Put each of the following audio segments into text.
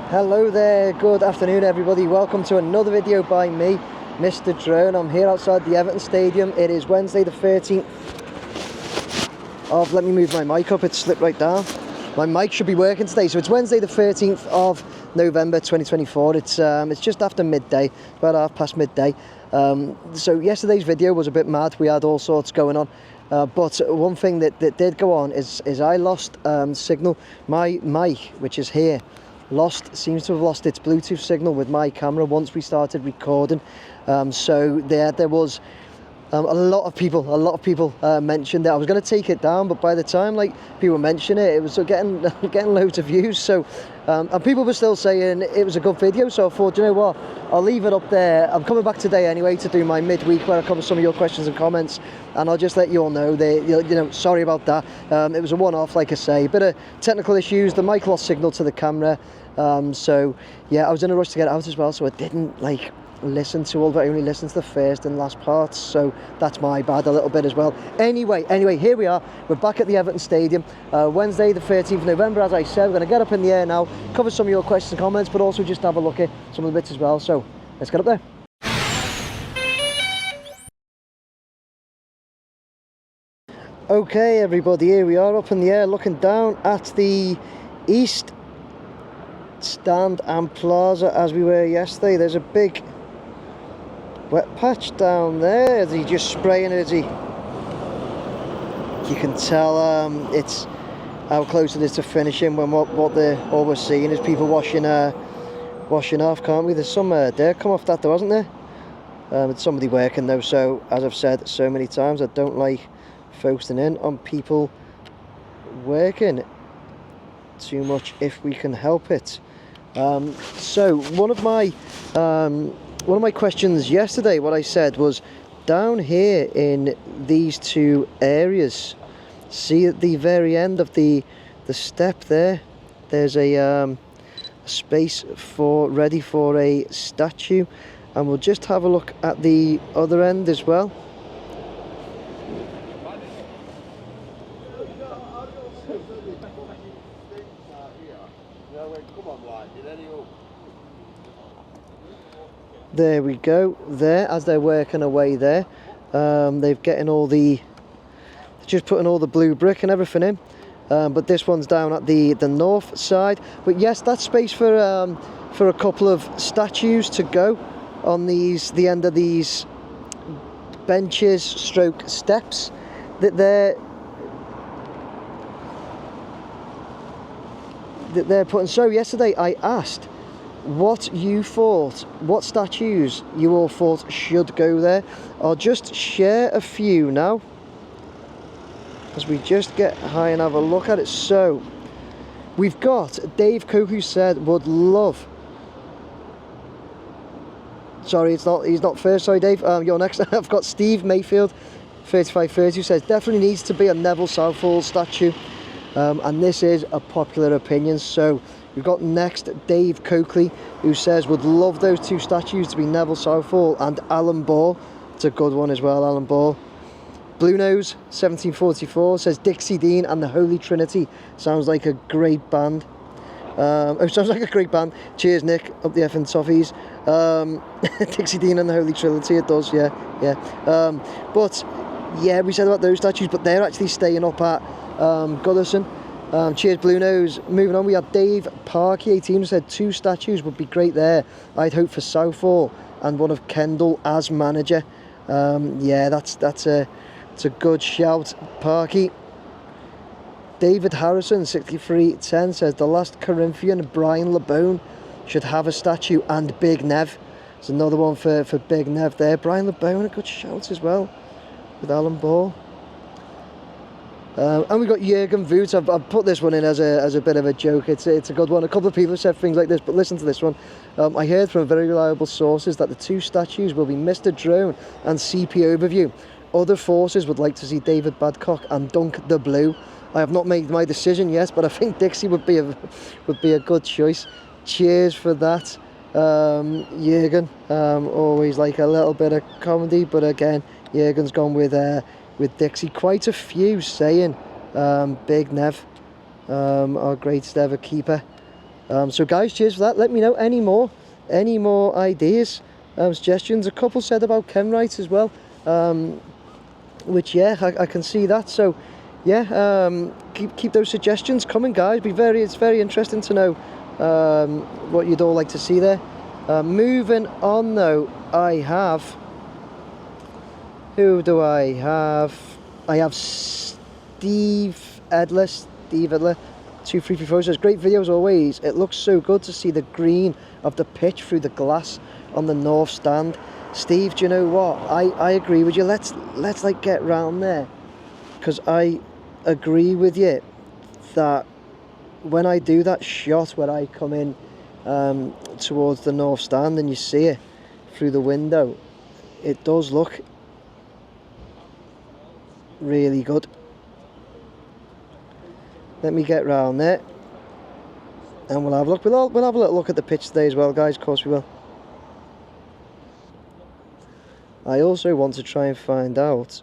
Hello there, good afternoon everybody. Welcome to another video by me, Mr. Drone. I'm here outside the Everton Stadium. It is Wednesday the 13th of, let me move my mic up, it slipped right down. My mic should be working today. So it's Wednesday the 13th of November 2024. It's just after midday, about 1/2 midday. So yesterday's video was a bit mad. We had all sorts going on. But one thing that did go on is I lost signal. My mic, which is here, seems to have lost its Bluetooth signal with my camera once we started recording. So there was a lot of people mentioned that I was going to take it down, but by the time people mentioned it, it was getting loads of views. So and people were still saying it was a good video. So I thought, you know what, I'll leave it up there. I'm coming back today anyway to do my midweek where I cover some of your questions and comments, and I'll just let you all know that, sorry about that. It was a one-off, like I say. Bit of technical issues. The mic lost signal to the camera. So yeah, I was in a rush to get out as well, so I didn't listen to all, but I only listened to the first and last parts, so that's my bad a little bit as well. Anyway, here we are. We're back at the Everton Stadium, Wednesday the 13th of November. As I said, we're going to get up in the air now, cover some of your questions and comments, but also just have a look at some of the bits as well. So let's get up there. Okay everybody, here we are up in the air looking down at the East Stand and Plaza as we were yesterday. There's a big wet patch down there. Is he just spraying it? Is he? You can tell it's how close it is to finishing when all we're seeing is people washing off, can't we? There's some dirt come off that though, hasn't there? It's somebody working though, so as I've said so many times, I don't like focusing in on people working too much if we can help it. So one of my questions yesterday, what I said was, down here in these two areas, see at the very end of the step there's a space ready for a statue, and we'll just have a look at the other end as well. There we go. There, as they're working away there, they've just putting all the blue brick and everything in. But this one's down at the north side. But yes, that's space for a couple of statues to go on the end of these benches stroke steps that they're putting. So yesterday I asked what statues you all thought should go there. I'll just share a few now as we just get high and have a look at it. So we've got Dave Cook, who said would love, sorry, he's not first, sorry Dave, you're next. I've got Steve Mayfield 3530, who says definitely needs to be a Neville Southall statue, and this is a popular opinion. So we've got next Dave Coakley, who says would love those two statues to be Neville Southall and Alan Ball. It's a good one as well, Alan Ball. Blue Nose 1744 says Dixie Dean and the Holy Trinity. Sounds like a great band. Sounds like a great band. Cheers, Nick, up the effing toffees. Dixie Dean and the Holy Trinity, it does, yeah. But yeah, we said about those statues, but they're actually staying up at Goodison. Cheers, Blue Nose. Moving on, we have Dave Parkey 18 who said two statues would be great there. I'd hope for Southall and one of Kendall as manager. Yeah, that's a good shout, Parkey. David Harrison 6310 says the last Corinthian, Brian LeBone, should have a statue, and Big Nev. There's another one for Big Nev there. Brian LeBone, a good shout as well, with Alan Ball. And we got Jurgen Voot. I've put this one in as a bit of a joke. It's a good one. A couple of people have said things like this, but listen to this one. I heard from very reliable sources that the two statues will be Mr. Drone and CP Overview. Other forces would like to see David Badcock and Dunk the Blue. I have not made my decision yet, but I think Dixie would be a good choice. Cheers for that, Jurgen. Always like a little bit of comedy, but again, Jurgen's gone with Dixie. Quite a few saying Big Nev, our greatest ever keeper. So guys, cheers for that. Let me know any more ideas, suggestions. A couple said about Kenwright as well, which I can see that. So keep those suggestions coming, guys. It's very interesting to know what you'd all like to see there. Moving on though, who do I have? I have Steve Edler, 2334 says, great videos always. It looks so good to see the green of the pitch through the glass on the north stand. Steve, do you know what? I agree with you. Let's like get round there, because I agree with you that when I do that shot where I come in towards the north stand and you see it through the window, it does look really good. Let me get round there and we'll have a look. We'll have a little look at the pitch today as well, guys. Of course we will. I also want to try and find out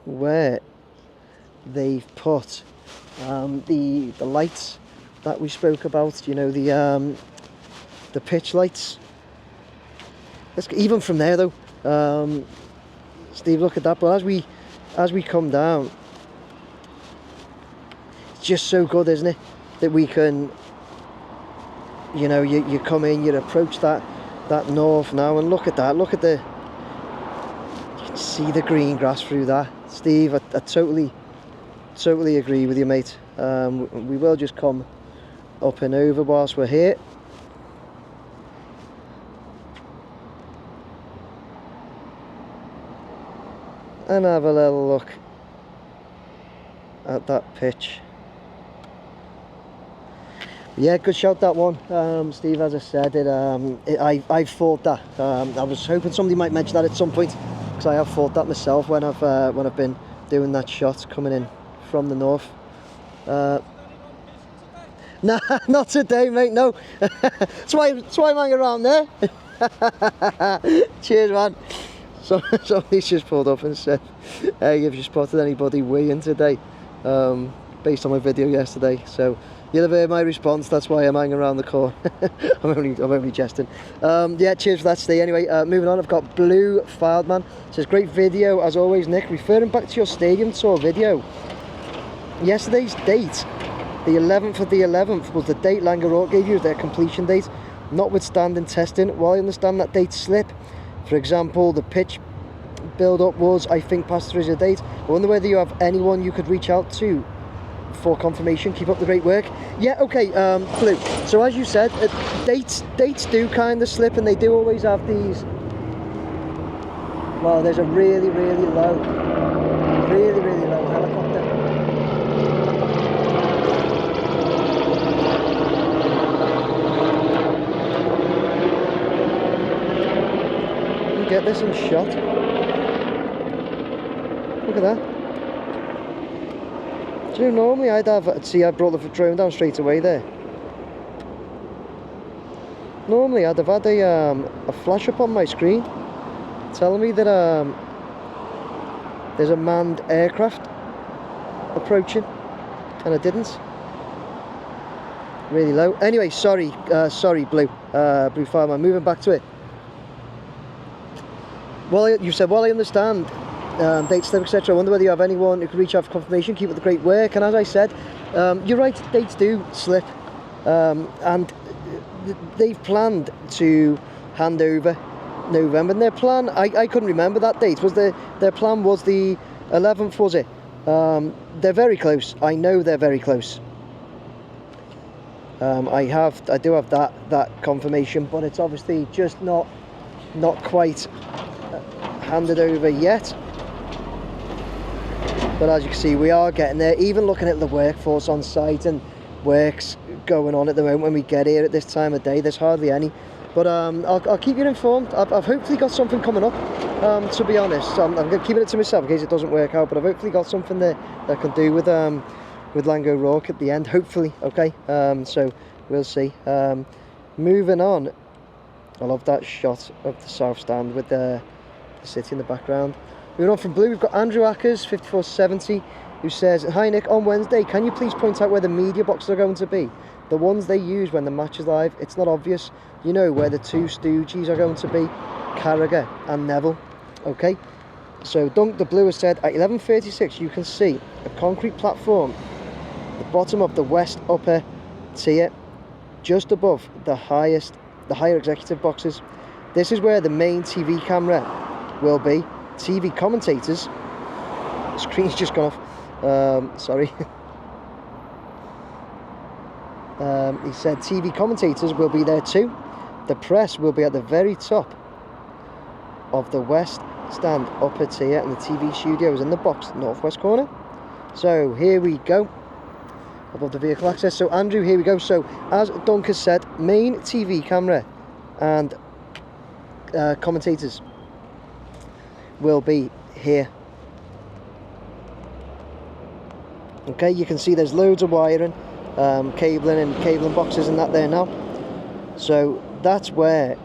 where they've put the lights that we spoke about. You know, the pitch lights. Even from there though, Steve, look at that. But as we come down, it's just so good, isn't it, that we can, you know, you come in, you approach that north now, and look at that. Look at you can see the green grass through that. Steve, I totally agree with you, mate. We will just come up and over whilst we're here. And have a little look at that pitch. Yeah, good shout, that one, Steve. As I said, I thought that. I was hoping somebody might mention that at some point, because I have thought that myself when I've been doing that shot coming in from the north. Nah, not today, mate. No. that's why I'm hanging around there. Cheers, man. So somebody's just pulled up and said, hey, have you spotted anybody weeing today? Based on my video yesterday. So you'll have heard my response. That's why I'm hanging around the corner. I'm only jesting. Yeah, cheers for that, Steve. Anyway, moving on, I've got Blue Fildman. It says, great video as always, Nick. Referring back to your stadium tour video, yesterday's date, the 11th of the 11th, was the date Langerote gave you as their completion date. Notwithstanding testing, while I understand that date slip, for example, the pitch build-up was, I think, past Thursday date. I wonder whether you have anyone you could reach out to for confirmation. Keep up the great work. Yeah, okay, Blue. So as you said, dates do kind of slip, and they do always have these. Well, there's a really low helicopter. Get this in shot. Look at that. Do you know, normally I'd have, see, I brought the drone down straight away there. Normally I'd have had a flash up on my screen telling me that there's a manned aircraft approaching, and I didn't. Really low. Anyway, sorry, Blue Fireman. Moving back to it. Well, you said, well, I understand dates slip, etc. I wonder whether you have anyone who could reach out for confirmation. Keep up the great work. And as I said, you're right, dates do slip, and they've planned to hand over November. And their plan, I couldn't remember that date. Was their plan was the 11th, was it? They're very close. I know they're very close. I do have that confirmation, but it's obviously just not quite handed over yet. But as you can see, we are getting there. Even looking at the workforce on site and works going on at the moment when we get here at this time of day, there's hardly any. But I'll keep you informed. I've hopefully got something coming up, to be honest. I'm keeping it to myself in case it doesn't work out, but I've hopefully got something there that I can do with Langerote at the end, hopefully. Okay, so we'll see. Moving on, I love that shot of the south stand with the city in the background. Moving on from Blue, we've got Andrew Ackers, 5470. who says, "Hi Nick, on Wednesday, can you please point out where the media boxes are going to be? The ones they use when the match is live. It's not obvious. You know where the two stooges are going to be, Carragher and Neville." Okay, so Dunk the Blue has said, at 11:36 you can see a concrete platform at the bottom of the west upper tier, just above the higher executive boxes. This is where the main TV camera will be. TV commentators, the screen's just gone off, sorry. He said TV commentators will be there too. The press will be at the very top of the west stand upper tier, and the TV studio is in the box northwest corner. So here we go, above the vehicle access. So Andrew, here we go. So as Dunk has said, main TV camera and commentators will be here. Okay, you can see there's loads of wiring, cabling boxes and that there now. So that's where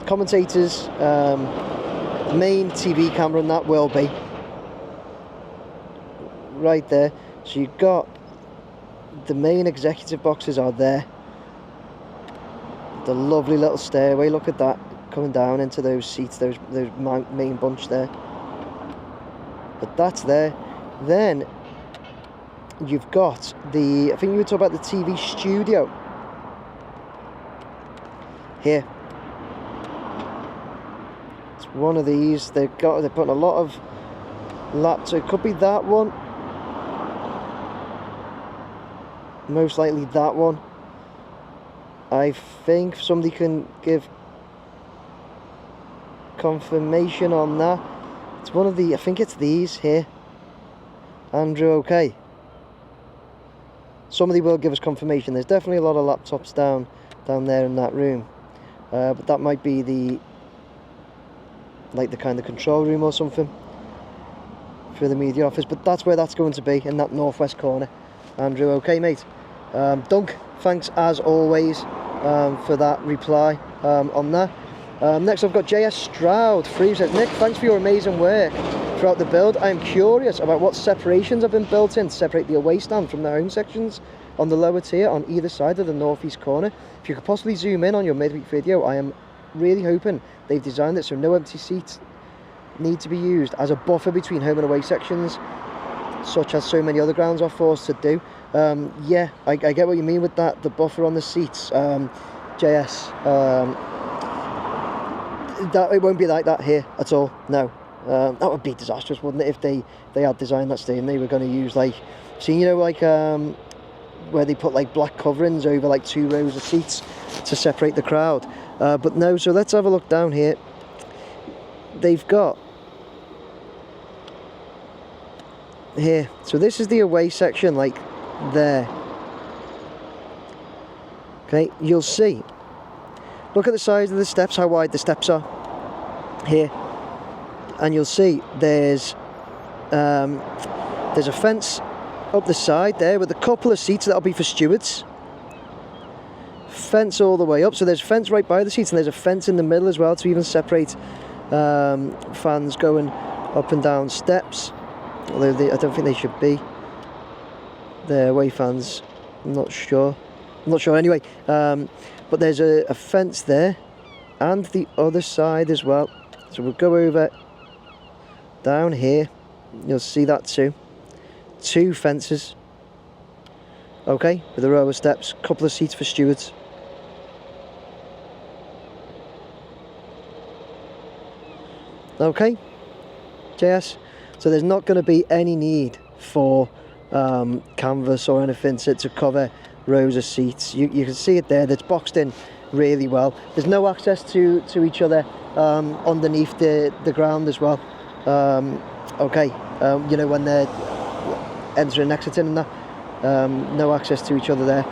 commentators, main TV camera and that will be right there. So you've got the main executive boxes are there. The lovely little stairway, look at that, coming down into those seats, those main bunch there. But that's there. Then you've got I think you were talking about the TV studio here. It's one of these. They're putting a lot of laptops. It could be that one. Most likely that one. I think somebody can give confirmation on that. It's one of the, I think it's these here. Andrew, okay. Somebody will give us confirmation. There's definitely a lot of laptops down there in that room. But that might be the kind of control room or something for the media office. But that's where that's going to be, in that northwest corner. Andrew, okay, mate. Dunk, thanks as always for that reply on that. Next I've got JS Stroud. Free says, Nick, thanks for your amazing work throughout the build. I am curious about what separations have been built in to separate the away stand from the home sections on the lower tier on either side of the northeast corner. If you could possibly zoom in on your midweek video, I am really hoping they've designed it so no empty seats need to be used as a buffer between home and away sections, such as so many other grounds are forced to do. Yeah, I get what you mean with that, the buffer on the seats, JS. That it won't be like that here at all. No, that would be disastrous, wouldn't it, if they had designed that stadium? They were going to use like where they put like black coverings over like 2 rows of seats to separate the crowd. But no. So let's have a look down here. They've got here. So this is the away section, like there. Okay, you'll see. Look at the size of the steps, how wide the steps are here, and you'll see there's a fence up the side there with a couple of seats that'll be for stewards. Fence all the way up, so there's a fence right by the seats, and there's a fence in the middle as well to even separate fans going up and down steps. Although I don't think they should be. They're away fans. I'm not sure anyway. But there's a fence there, and the other side as well. So we'll go over down here. You'll see that too. 2 fences. Okay, with a row of steps, couple of seats for stewards. Okay, JS. So there's not going to be any need for canvas or anything to cover rows of seats. You can see it there, that's boxed in really well. There's no access to each other underneath the ground as well. Okay, you know, when they're entering and exiting and that, no access to each other there.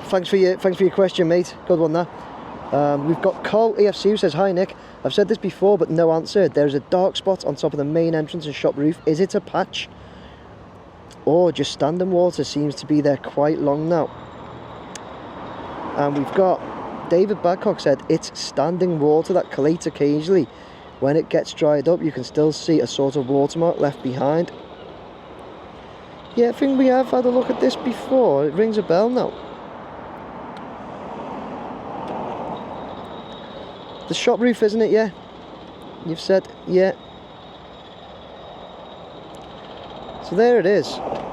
Thanks for your question, mate. Good one, that. We've got Cole EFC who says, hi Nick, I've said this before but no answer. There's a dark spot on top of the main entrance and shop roof. Is it a patch or just standing water? Seems to be there quite long now. And we've got David Badcock said, it's standing water that collates occasionally. When it gets dried up you can still see a sort of watermark left behind. Yeah, I think we have had a look at this before. It rings a bell now. The shop roof, isn't it? Yeah. You've said, yeah. So there it is.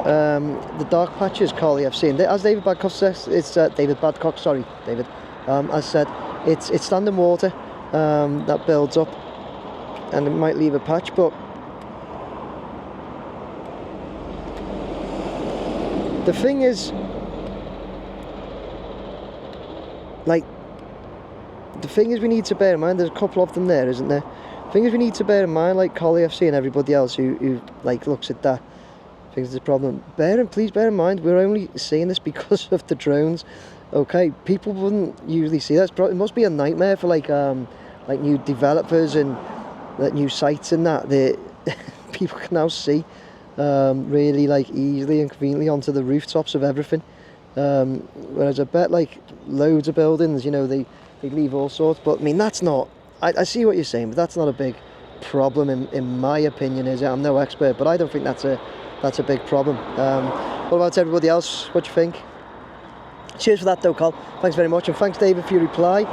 The dark patches, Carly, I've seen. As David Badcock says, it's David Badcock, sorry, David. As said, it's standing water that builds up, and it might leave a patch, but the thing is, we need to bear in mind, there's a couple of them there, isn't there? The thing is, we need to bear in mind, like Collie FC and everybody else who like looks at that, thinks it's a problem. Please bear in mind, we're only seeing this because of the drones. Okay, people wouldn't usually see that. It must be a nightmare for like new developers and new sites and that. People can now see really like easily and conveniently onto the rooftops of everything. Whereas I bet like loads of buildings, you know, they leave all sorts. But I mean, that's not. I see what you're saying, but that's not a big problem in my opinion. Is it? I'm no expert, but I don't think that's a big problem. What about everybody else? What do you think? Cheers for that though, Carl. Thanks very much, and thanks David for your reply.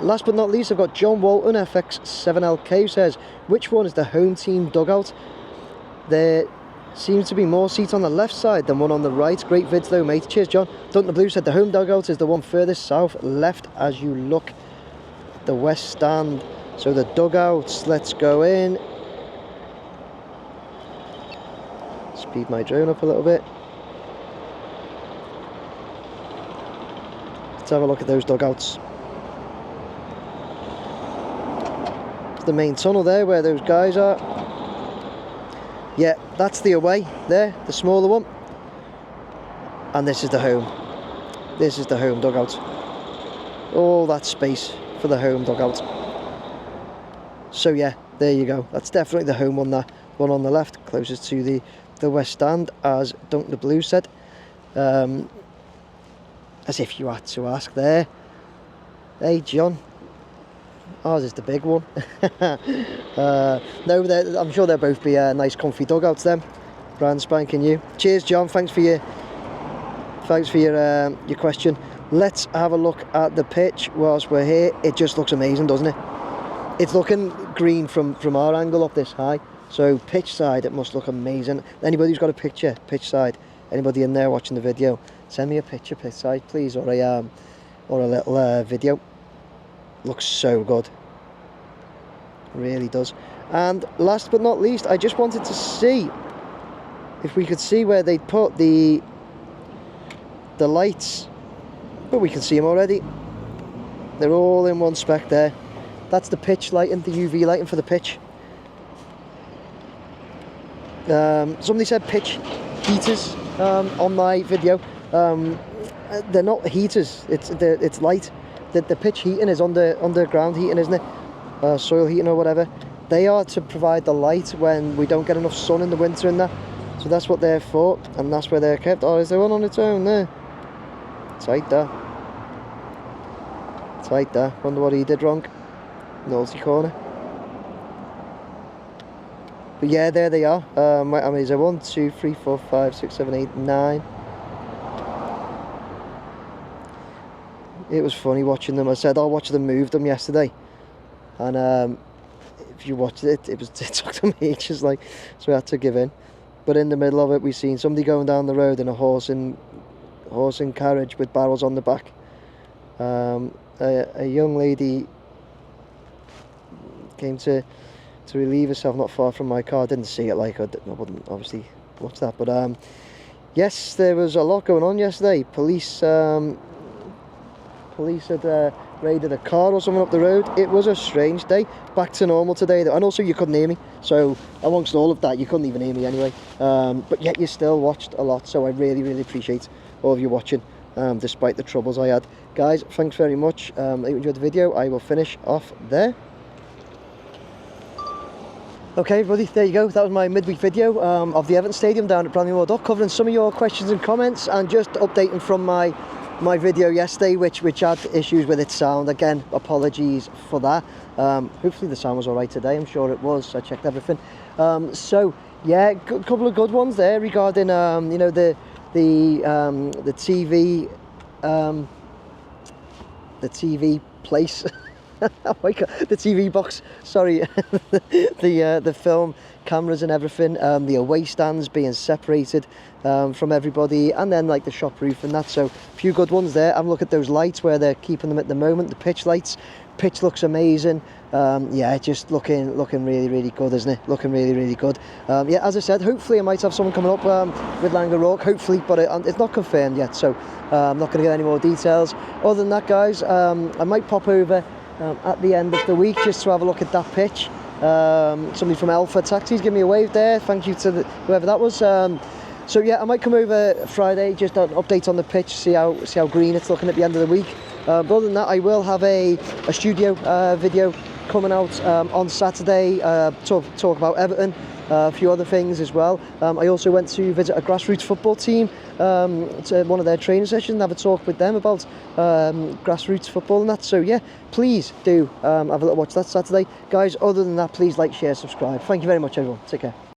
Last but not least, I've got John Walton FX7LK who says, which one is the home team dugout? There seems to be more seats on the left side than one on the right. Great vids though, mate. Cheers, John. Dunton the Blue said the home dugout is the one furthest south left as you look the west stand. So the dugouts, let's go in. Speed my drone up a little bit. Let's have a look at those dugouts. It's the main tunnel there where those guys are. Yeah, that's the away there, the smaller one. And this is the home. This is the home dugout. All that space for the home dugout. So yeah, there you go. That's definitely the home one, that one on the left, closest to the west stand, as Dunton the Blue said. As if you had to ask there. Hey, John. Ours is the big one. No, I'm sure they'll both be nice comfy dugouts then. Brand spanking new. Cheers, John. Thanks for your question. Let's have a look at the pitch whilst we're here. It just looks amazing, doesn't it? It's looking green from our angle up this high. So pitch side, it must look amazing. Anybody who's got a picture, pitch side, anybody in there watching the video, send me a picture, pitch side, please, or a little video. Looks so good. Really does. And last but not least, I just wanted to see if we could see where they'd put the lights. But we can see them already. They're all in one spec there. That's the pitch lighting, the UV lighting for the pitch. Somebody said pitch heaters on my video. They're not heaters. It's light. The pitch heating is underground heating, isn't it? Soil heating or whatever. They are to provide the light when we don't get enough sun in the winter and that. So that's what they're for, and that's where they're kept. Oh, is there one on its own there? Tight there. Tight there. Wonder what he did wrong. Naughty corner. But yeah, there they are. I mean, is there 1, 2, 3, 4, 5, 6, 7, 8, 9? It was funny watching them. I said I'll watch them move them yesterday, and if you watched it, it took them ages, like, so we had to give in. But in the middle of it, we seen somebody going down the road in a horse and carriage with barrels on the back. A young lady came to relieve herself not far from my car. I didn't see it, like, I wouldn't obviously watch that, but yes, there was a lot going on yesterday. Police had raided a car or something up the road. It was a strange day. Back to normal today though, and also you couldn't hear me, so amongst all of that you couldn't even hear me anyway, but yet you still watched a lot, so I really appreciate all of you watching, despite the troubles I had. Guys, thanks very much. I hope you enjoyed the video. I will finish off there. Okay everybody, there you go. That was my midweek video of the Everton Stadium down at Bramley-Moore Dock, covering some of your questions and comments, and just updating from my video yesterday, which had issues with its sound. Again, apologies for that. Hopefully the sound was alright today. I'm sure it was. I checked everything. So Yeah, couple of good ones there regarding you know, the TV the TV place. Oh my God, the TV box, sorry. The film cameras and everything, the away stands being separated from everybody, and then like the shop roof and that. So a few good ones there. I'm looking at those lights where they're keeping them at the moment, the pitch lights. Pitch looks amazing. Yeah, just looking really good, isn't it? Looking really good. Yeah, as I said, hopefully I might have someone coming up with Langer Rourke, hopefully, but it's not confirmed yet, so I'm not going to get any more details. Other than that, guys, I might pop over at the end of the week just to have a look at that pitch. Somebody from Alpha Taxis give me a wave there. Thank you to whoever that was. So yeah, I might come over Friday, just an update on the pitch, see how green it's looking at the end of the week. But other than that, I will have a studio video coming out on Saturday, talk about Everton, a few other things as well. I also went to visit a grassroots football team to one of their training sessions and have a talk with them about grassroots football and that. So yeah, please do have a little watch that Saturday. Guys, other than that, please like, share, subscribe. Thank you very much, everyone. Take care.